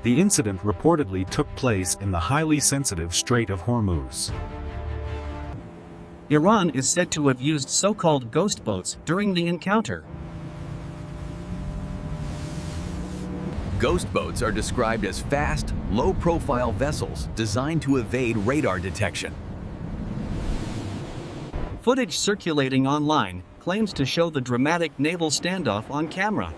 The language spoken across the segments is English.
The incident reportedly took place in the highly sensitive Strait of Hormuz. Iran is said to have used so-called ghost boats during the encounter. Ghost boats are described as fast, low-profile vessels designed to evade radar detection. Footage circulating online claims to show the dramatic naval standoff on camera.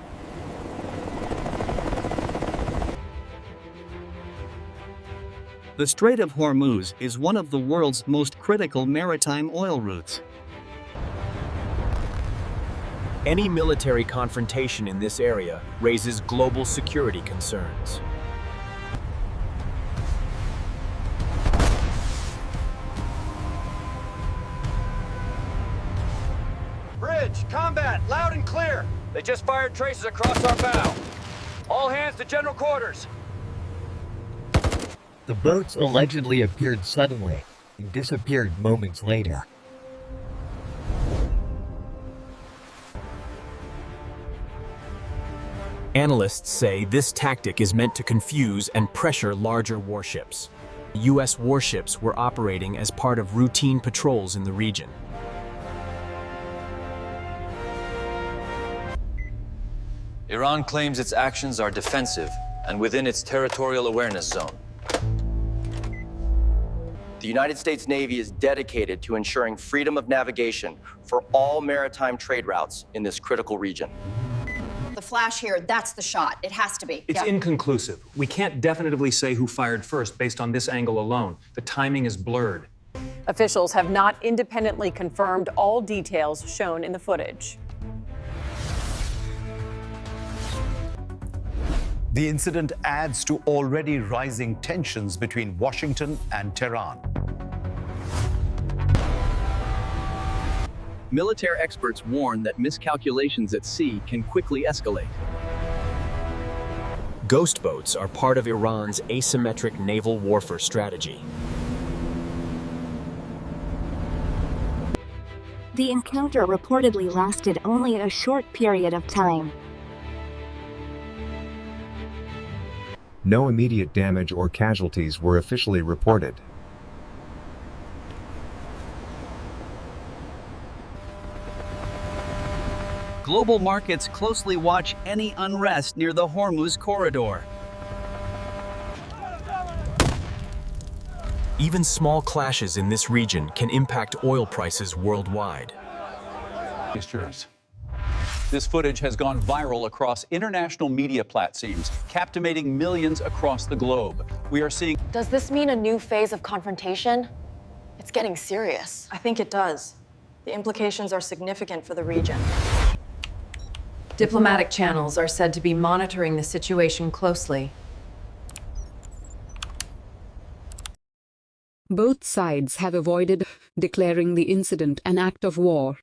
The Strait of Hormuz is one of the world's most critical maritime oil routes. Any military confrontation in this area raises global security concerns. Bridge, combat, loud and clear. They just fired traces across our bow. All hands to general quarters. The boats allegedly appeared suddenly and disappeared moments later. Analysts say this tactic is meant to confuse and pressure larger warships. U.S. warships were operating as part of routine patrols in the region. Iran claims its actions are defensive and within its territorial awareness zone. The United States Navy is dedicated to ensuring freedom of navigation for all maritime trade routes in this critical region. The flash here, that's the shot. It has to be. It's inconclusive. We can't definitively say who fired first based on this angle alone. The timing is blurred. Officials have not independently confirmed all details shown in the footage. The incident adds to already rising tensions between Washington and Tehran. Military experts warn that miscalculations at sea can quickly escalate. Ghost boats are part of Iran's asymmetric naval warfare strategy. The encounter reportedly lasted only a short period of time. No immediate damage or casualties were officially reported. Global markets closely watch any unrest near the Hormuz corridor. Even small clashes in this region can impact oil prices worldwide. This footage has gone viral across international media platforms, captivating millions across the globe. We are seeing... Does this mean a new phase of confrontation? It's getting serious. I think it does. The implications are significant for the region. Diplomatic channels are said to be monitoring the situation closely. Both sides have avoided declaring the incident an act of war.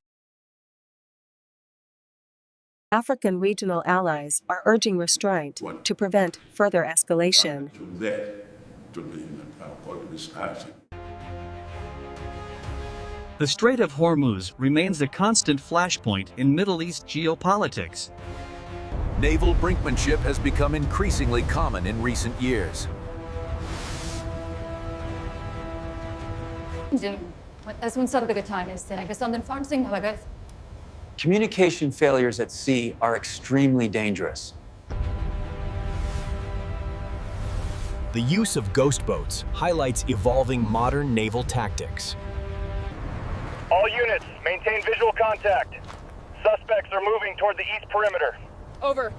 African regional allies are urging restraint to prevent further escalation. The Strait of Hormuz remains a constant flashpoint in Middle East geopolitics. Naval brinkmanship has become increasingly common in recent years. Communication failures at sea are extremely dangerous. The use of ghost boats highlights evolving modern naval tactics. All units, maintain visual contact. Suspects are moving toward the east perimeter. Over.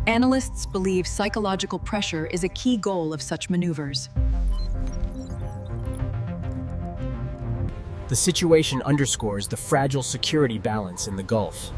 Analysts believe psychological pressure is a key goal of such maneuvers. The situation underscores the fragile security balance in the Gulf.